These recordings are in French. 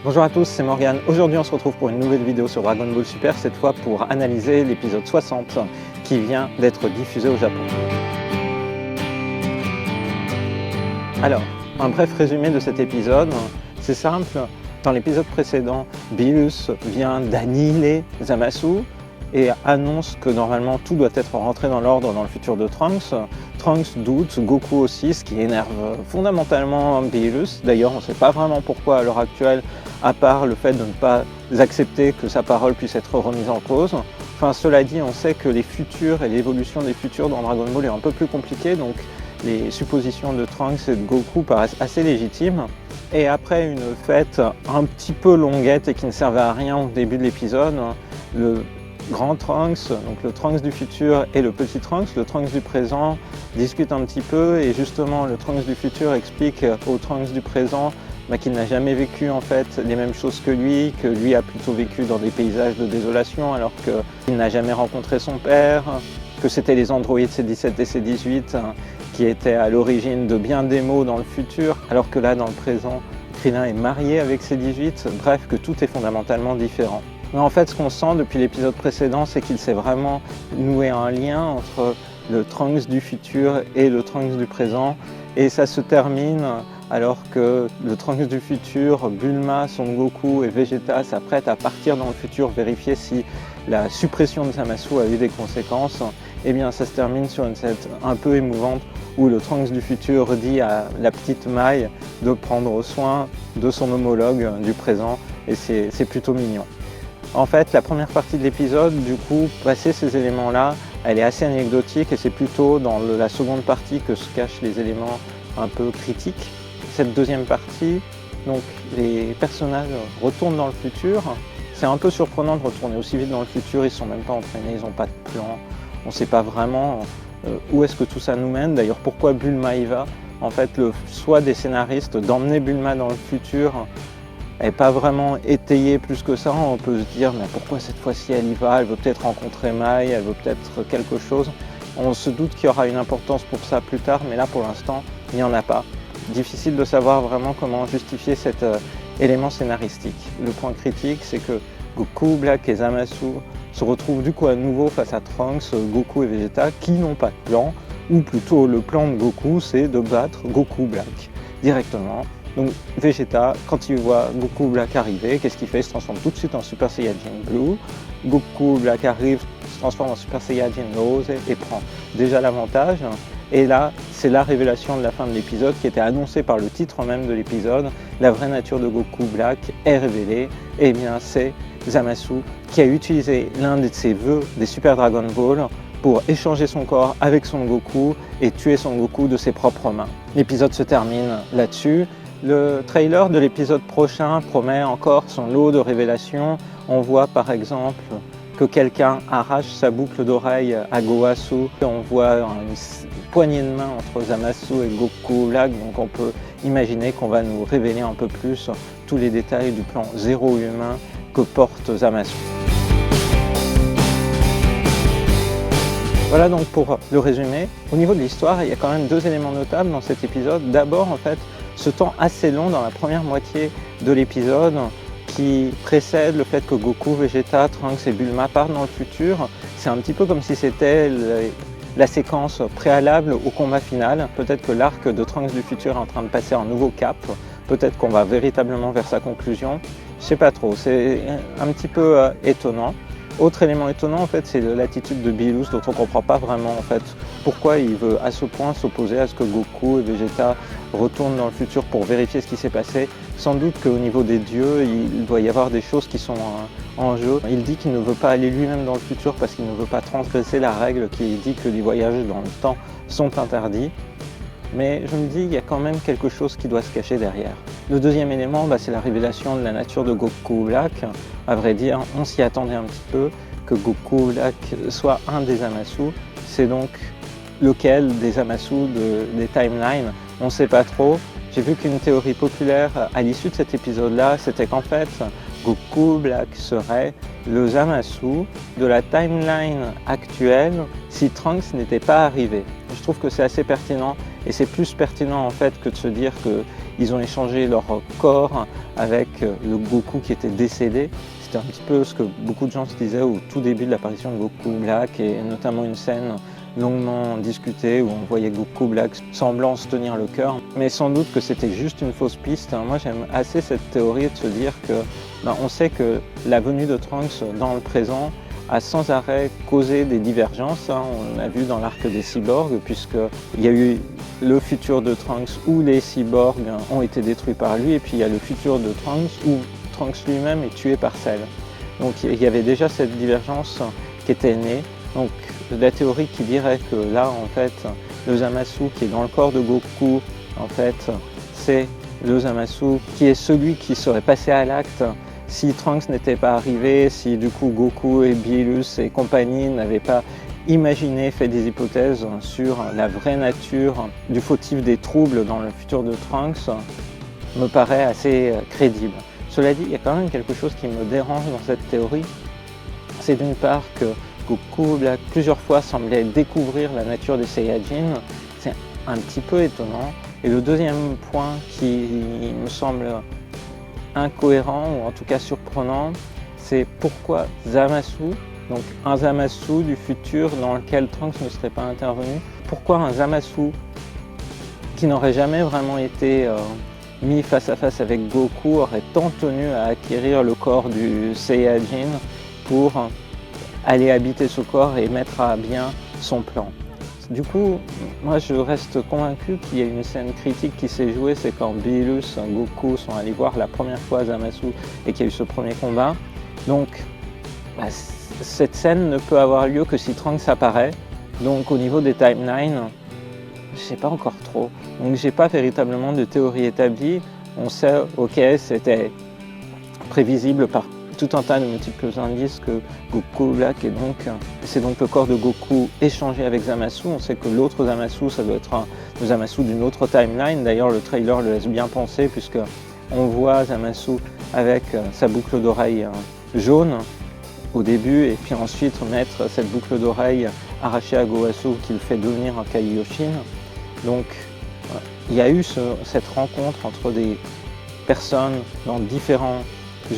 Bonjour à tous, c'est Morgane. Aujourd'hui on se retrouve pour une nouvelle vidéo sur Dragon Ball Super, cette fois pour analyser l'épisode 60 qui vient d'être diffusé au Japon. Alors, un bref résumé de cet épisode, c'est simple. Dans l'épisode précédent, Bilus vient d'annihiler Zamasu et annonce que normalement tout doit être rentré dans l'ordre dans le futur de Trunks. Trunks doute, Goku aussi, ce qui énerve fondamentalement Bilus. D'ailleurs, on ne sait pas vraiment pourquoi à l'heure actuelle, à part le fait de ne pas accepter que sa parole puisse être remise en cause. Enfin, cela dit, on sait que les futurs et l'évolution des futurs dans Dragon Ball est un peu plus compliquée, donc les suppositions de Trunks et de Goku paraissent assez légitimes. Et après une fête un petit peu longuette et qui ne servait à rien au début de l'épisode, le grand Trunks, donc le Trunks du futur et le petit Trunks, le Trunks du présent, discutent un petit peu et justement le Trunks du futur explique au Trunks du présent qu'il n'a jamais vécu en fait les mêmes choses que lui a plutôt vécu dans des paysages de désolation alors qu'il n'a jamais rencontré son père, que c'était les androïdes C17 et C18 qui étaient à l'origine de bien des maux dans le futur, alors que là dans le présent, Krillin est marié avec C18, bref que tout est fondamentalement différent. Mais en fait, ce qu'on sent depuis l'épisode précédent, c'est qu'il s'est vraiment noué un lien entre le Trunks du futur et le Trunks du présent. Et ça se termine alors que le Trunks du futur, Bulma, Son Goku et Vegeta s'apprêtent à partir dans le futur vérifier si la suppression de Zamasu a eu des conséquences. Et bien ça se termine sur une scène un peu émouvante où le Trunks du futur dit à la petite Mai de prendre soin de son homologue du présent. Et c'est plutôt mignon. En fait, la première partie de l'épisode, du coup, passer ces éléments-là, elle est assez anecdotique et c'est plutôt dans la seconde partie que se cachent les éléments un peu critiques. Cette deuxième partie, donc les personnages retournent dans le futur. C'est un peu surprenant de retourner aussi vite dans le futur, ils ne sont même pas entraînés, ils n'ont pas de plan. On ne sait pas vraiment où est-ce que tout ça nous mène. D'ailleurs, pourquoi Bulma y va? En fait, le choix des scénaristes d'emmener Bulma dans le futur n'est pas vraiment étayé plus que ça. On peut se dire, mais pourquoi cette fois-ci elle y va? Elle veut peut-être rencontrer Mai, elle veut peut-être quelque chose. On se doute qu'il y aura une importance pour ça plus tard, mais là pour l'instant, il n'y en a pas. Difficile de savoir vraiment comment justifier cet élément scénaristique. Le point critique, c'est que Goku, Black et Zamasu se retrouvent du coup à nouveau face à Trunks, Goku et Vegeta qui n'ont pas de plan, ou plutôt le plan de Goku, c'est de battre Goku Black directement. Donc Vegeta, quand il voit Goku Black arriver, qu'est-ce qu'il fait? Il se transforme tout de suite en Super Saiyajin Blue. Goku Black arrive, se transforme en Super Saiyajin Rose et prend déjà l'avantage. Et là, c'est la révélation de la fin de l'épisode qui était annoncée par le titre même de l'épisode. La vraie nature de Goku Black est révélée. Et bien c'est Zamasu qui a utilisé l'un de ses vœux des Super Dragon Ball pour échanger son corps avec Son Goku et tuer Son Goku de ses propres mains. L'épisode se termine là-dessus. Le trailer de l'épisode prochain promet encore son lot de révélations. On voit par exemple que quelqu'un arrache sa boucle d'oreille à Gowasu. On voit une poignée de main entre Zamasu et Goku Black, donc on peut imaginer qu'on va nous révéler un peu plus tous les détails du plan zéro humain que porte Zamasu. Voilà donc pour le résumé. Au niveau de l'histoire, il y a quand même deux éléments notables dans cet épisode. D'abord, en fait, ce temps assez long dans la première moitié de l'épisode qui précède le fait que Goku, Vegeta, Trunks et Bulma partent dans le futur. C'est un petit peu comme si c'était la séquence préalable au combat final. Peut-être que l'arc de Trunks du futur est en train de passer un nouveau cap. Peut-être qu'on va véritablement vers sa conclusion. Je sais pas trop, c'est un petit peu étonnant. Autre élément étonnant en fait, c'est l'attitude de Bilus dont on ne comprend pas vraiment en fait pourquoi il veut à ce point s'opposer à ce que Goku et Vegeta retournent dans le futur pour vérifier ce qui s'est passé. Sans doute qu'au niveau des dieux, il doit y avoir des choses qui sont en jeu. Il dit qu'il ne veut pas aller lui-même dans le futur parce qu'il ne veut pas transgresser la règle qui dit que les voyages dans le temps sont interdits. Mais je me dis qu'il y a quand même quelque chose qui doit se cacher derrière. Le deuxième élément, c'est la révélation de la nature de Goku Black. À vrai dire, on s'y attendait un petit peu que Goku Black soit un des Zamasu. C'est donc lequel des Zamasu des timelines, on ne sait pas trop. J'ai vu qu'une théorie populaire à l'issue de cet épisode-là, c'était qu'en fait, Goku Black serait le Zamasu de la timeline actuelle si Trunks n'était pas arrivé. Je trouve que c'est assez pertinent Et c'est plus pertinent en fait que de se dire qu'ils ont échangé leur corps avec le Goku qui était décédé. C'était un petit peu ce que beaucoup de gens se disaient au tout début de l'apparition de Goku Black, et notamment une scène longuement discutée où on voyait Goku Black semblant se tenir le cœur. Mais sans doute que c'était juste une fausse piste. Moi j'aime assez cette théorie de se dire que on sait que la venue de Trunks dans le présent a sans arrêt causé des divergences. On l'a vu dans l'arc des cyborgs, puisqu'il y a eu le futur de Trunks où les cyborgs ont été détruits par lui, et puis il y a le futur de Trunks où Trunks lui-même est tué par Cell. Donc il y avait déjà cette divergence qui était née. Donc la théorie qui dirait que là, en fait, le Zamasu qui est dans le corps de Goku, en fait, c'est le Zamasu qui est celui qui serait passé à l'acte si Trunks n'était pas arrivé, si du coup Goku et Bilus et compagnie n'avaient pas imaginé, fait des hypothèses sur la vraie nature du fautif des troubles dans le futur de Trunks, me paraît assez crédible. Cela dit, il y a quand même quelque chose qui me dérange dans cette théorie. C'est d'une part que Goku Black plusieurs fois semblait découvrir la nature des Saiyajin. C'est un petit peu étonnant. Et le deuxième point qui me semble incohérent, ou en tout cas surprenant, c'est pourquoi Zamasu, donc un Zamasu du futur dans lequel Trunks ne serait pas intervenu, pourquoi un Zamasu qui n'aurait jamais vraiment été mis face à face avec Goku aurait tant tenu à acquérir le corps du Saiyajin pour aller habiter ce corps et mettre à bien son plan. Du coup, moi je reste convaincu qu'il y a une scène critique qui s'est jouée, c'est quand Bilus et Goku sont allés voir la première fois Zamasu et qu'il y a eu ce premier combat. Donc cette scène ne peut avoir lieu que si Trunks apparaît. Donc au niveau des timelines, je sais pas encore trop. Donc j'ai pas véritablement de théorie établie. On sait, ok, c'était prévisible par tout un tas de multiples indices que Goku Black c'est donc le corps de Goku échangé avec Zamasu. On sait que l'autre Zamasu, ça doit être le Zamasu d'une autre timeline. D'ailleurs, le trailer le laisse bien penser, puisque on voit Zamasu avec sa boucle d'oreille jaune au début, et puis ensuite mettre cette boucle d'oreille arrachée à Gowasu qui le fait devenir un Kaioshin. Donc il y a eu cette rencontre entre des personnes dans différents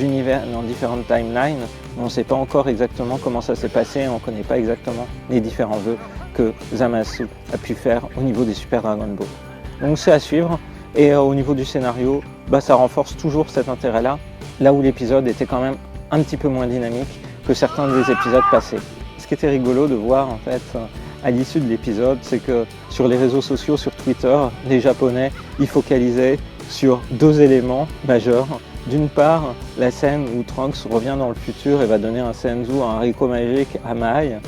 univers, dans différentes timelines. On ne sait pas encore exactement comment ça s'est passé, on ne connaît pas exactement les différents vœux que Zamasu a pu faire au niveau des Super Dragon Ball. Donc c'est à suivre, et au niveau du scénario, ça renforce toujours cet intérêt-là, là où l'épisode était quand même un petit peu moins dynamique que certains des épisodes passés. Ce qui était rigolo de voir en fait à l'issue de l'épisode, c'est que sur les réseaux sociaux, sur Twitter, les Japonais y focalisaient sur deux éléments majeurs. D'une part, la scène où Trunks revient dans le futur et va donner un senzu, un haricot magique à Mai,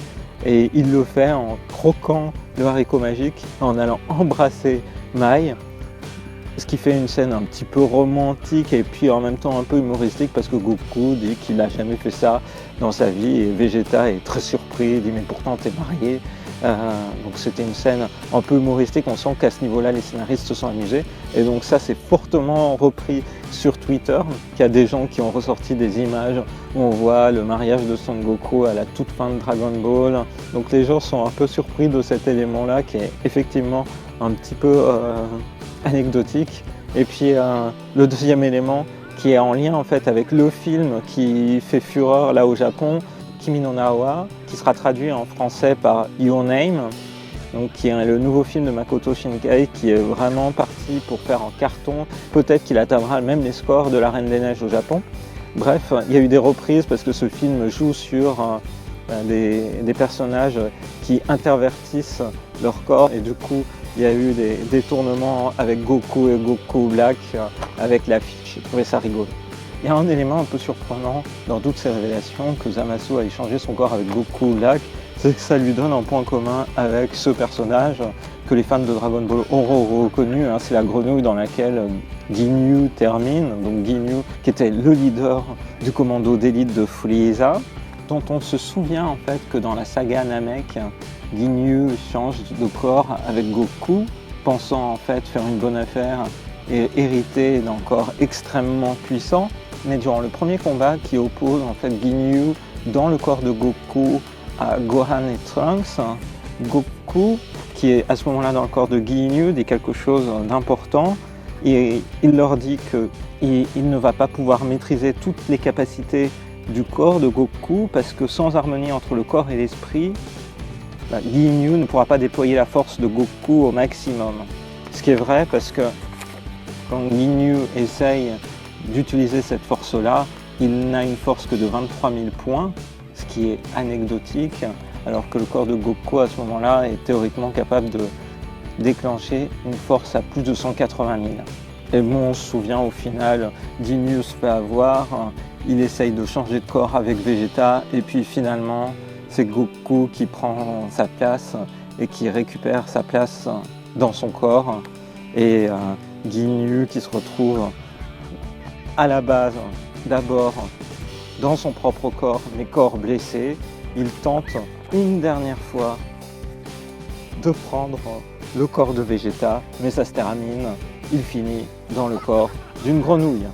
et il le fait en croquant le haricot magique, en allant embrasser Mai, ce qui fait une scène un petit peu romantique et puis en même temps un peu humoristique, parce que Goku dit qu'il n'a jamais fait ça dans sa vie, et Vegeta est très surpris, il dit mais pourtant t'es marié. Donc c'était une scène un peu humoristique, on sent qu'à ce niveau-là les scénaristes se sont amusés, et donc ça c'est fortement repris sur Twitter, qu'il y a des gens qui ont ressorti des images où on voit le mariage de Son Goku à la toute fin de Dragon Ball. Donc les gens sont un peu surpris de cet élément-là qui est effectivement un petit peu anecdotique. Et puis le deuxième élément qui est en lien en fait avec le film qui fait fureur là au Japon, Kimi no Na wa, qui sera traduit en français par Your Name, donc qui est le nouveau film de Makoto Shinkai, qui est vraiment parti pour faire en carton. Peut-être qu'il atteindra même les scores de La Reine des Neiges au Japon. Bref, il y a eu des reprises parce que ce film joue sur des personnages qui intervertissent leur corps, et du coup il y a eu des détournements avec Goku et Goku Black avec l'affiche. J'ai trouvé ça rigolo. Il y a un élément un peu surprenant dans toutes ces révélations, que Zamasu a échangé son corps avec Goku Black, c'est que ça lui donne un point commun avec ce personnage que les fans de Dragon Ball auront reconnu, c'est la grenouille dans laquelle Ginyu termine, donc Ginyu qui était le leader du commando d'élite de Frieza, dont on se souvient en fait que dans la saga Namek, Ginyu change de corps avec Goku, pensant en fait faire une bonne affaire et hériter d'un corps extrêmement puissant. Mais durant le premier combat qui oppose en fait Ginyu dans le corps de Goku à Gohan et Trunks, Goku, qui est à ce moment-là dans le corps de Ginyu, dit quelque chose d'important. Et il leur dit qu'il ne va pas pouvoir maîtriser toutes les capacités du corps de Goku parce que sans harmonie entre le corps et l'esprit, Ginyu ne pourra pas déployer la force de Goku au maximum. Ce qui est vrai parce que quand Ginyu essaye d'utiliser cette force-là, il n'a une force que de 23 000 points, ce qui est anecdotique, alors que le corps de Goku à ce moment-là est théoriquement capable de déclencher une force à plus de 180 000. Et bon, on se souvient au final, Ginyu se fait avoir, il essaye de changer de corps avec Vegeta, et puis finalement, c'est Goku qui prend sa place et qui récupère sa place dans son corps. Et Ginyu qui se retrouve à la base, d'abord dans son propre corps, mais corps blessé, il tente une dernière fois de prendre le corps de Vegeta, mais ça se termine, il finit dans le corps d'une grenouille.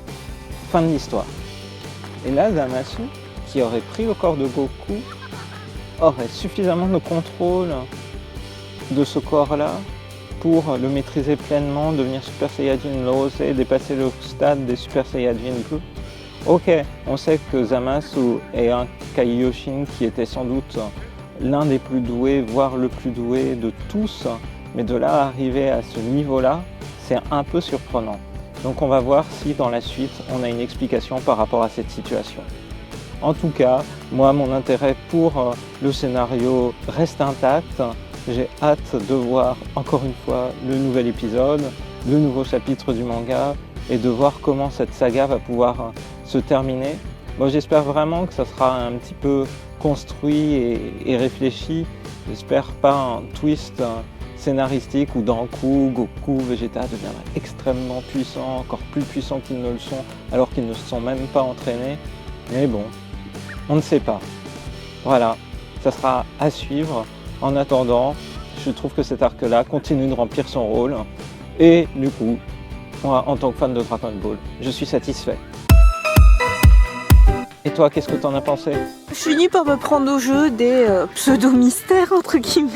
Fin de l'histoire. Et là, Zamasu, qui aurait pris le corps de Goku, aurait suffisamment de contrôle de ce corps-là pour le maîtriser pleinement, devenir Super Saiyajin Rose et dépasser le stade des Super Saiyajin Blue. Ok, on sait que Zamasu est un Kaioshin qui était sans doute l'un des plus doués, voire le plus doué de tous, mais de là à arriver à ce niveau-là, c'est un peu surprenant. Donc on va voir si dans la suite on a une explication par rapport à cette situation. En tout cas, moi mon intérêt pour le scénario reste intact. J'ai hâte de voir encore une fois le nouvel épisode, le nouveau chapitre du manga et de voir comment cette saga va pouvoir se terminer. Moi j'espère vraiment que ça sera un petit peu construit et réfléchi. J'espère pas un twist scénaristique où d'un coup Goku, Vegeta deviendra extrêmement puissant, encore plus puissant qu'ils ne le sont alors qu'ils ne se sont même pas entraînés. Mais bon, on ne sait pas. Voilà, ça sera à suivre. En attendant, je trouve que cet arc-là continue de remplir son rôle. Et du coup, moi, en tant que fan de Dragon Ball, je suis satisfait. Et toi, qu'est-ce que t'en as pensé? Je finis par me prendre au jeu des pseudo-mystères, entre guillemets.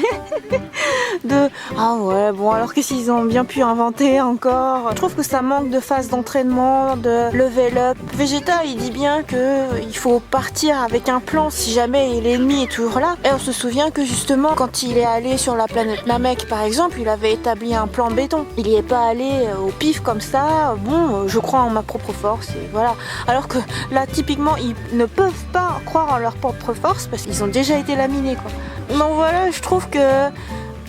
De ah ouais, bon, alors qu'est-ce qu'ils ont bien pu inventer encore? Je trouve que ça manque de phase d'entraînement, de level up. Vegeta, il dit bien qu'il faut partir avec un plan si jamais l'ennemi est toujours là. Et on se souvient que justement, quand il est allé sur la planète Namek, par exemple, il avait établi un plan béton. Il n'y est pas allé au pif comme ça. Bon, je crois en ma propre force, et voilà. Alors que là, typiquement, ils ne peuvent pas croire en leur propre force parce qu'ils ont déjà été laminés, quoi. Donc voilà, je trouve que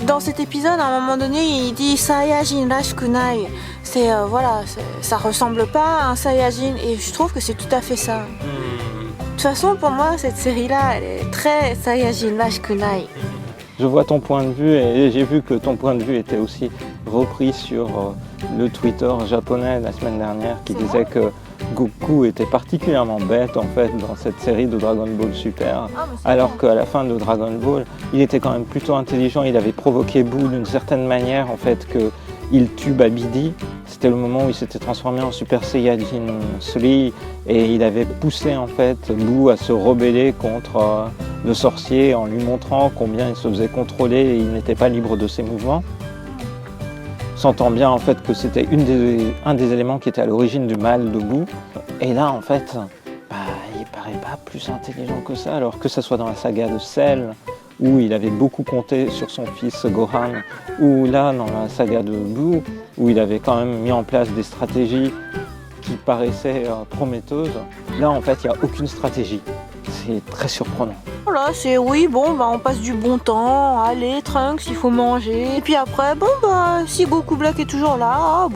dans cet épisode, à un moment donné, il dit Saiyajin Rashikunai. C'est voilà, ça ressemble pas à un Saiyajin et je trouve que c'est tout à fait ça. De toute façon, pour moi, cette série-là, elle est très Saiyajin Rashikunai. Je vois ton point de vue et j'ai vu que ton point de vue était aussi repris sur le Twitter japonais la semaine dernière qui disait que Goku était particulièrement bête en fait dans cette série de Dragon Ball Super, alors qu'à la fin de Dragon Ball, il était quand même plutôt intelligent, il avait provoqué Boo d'une certaine manière en fait qu'il tue Babidi. C'était le moment où il s'était transformé en Super Saiyajin 3 et il avait poussé en fait Boo à se rebeller contre le sorcier en lui montrant combien il se faisait contrôler et il n'était pas libre de ses mouvements. Sentant bien en fait que c'était un des éléments qui était à l'origine du mal de Boo. Et là en fait, il paraît pas plus intelligent que ça, alors que ce soit dans la saga de Cell, où il avait beaucoup compté sur son fils Gohan, ou là dans la saga de Boo, où il avait quand même mis en place des stratégies qui paraissaient prometteuses. Là en fait il n'y a aucune stratégie. C'est très surprenant. Voilà, c'est oui, bon, on passe du bon temps, allez, Trunks, il faut manger. Et puis après, bon, si Goku Black est toujours là,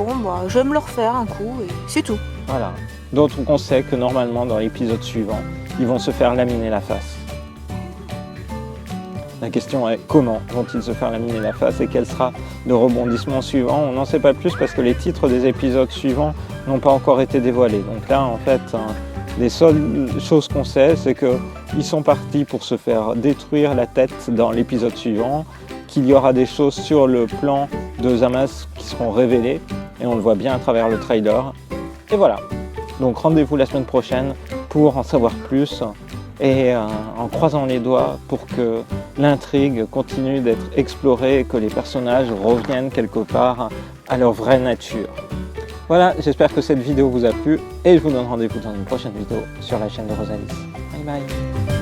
je vais me le refaire un coup et c'est tout. Voilà. D'autres on sait que normalement, dans l'épisode suivant, ils vont se faire laminer la face. La question est comment vont-ils se faire laminer la face et quel sera le rebondissement suivant? On n'en sait pas plus parce que les titres des épisodes suivants n'ont pas encore été dévoilés. Donc là, en fait, les seules choses qu'on sait, c'est qu'ils sont partis pour se faire détruire la tête dans l'épisode suivant, qu'il y aura des choses sur le plan de Zamasu qui seront révélées, et on le voit bien à travers le trailer. Et voilà. Donc rendez-vous la semaine prochaine pour en savoir plus, et en croisant les doigts pour que l'intrigue continue d'être explorée et que les personnages reviennent quelque part à leur vraie nature. Voilà, j'espère que cette vidéo vous a plu et je vous donne rendez-vous dans une prochaine vidéo sur la chaîne de Rosalis. Bye bye.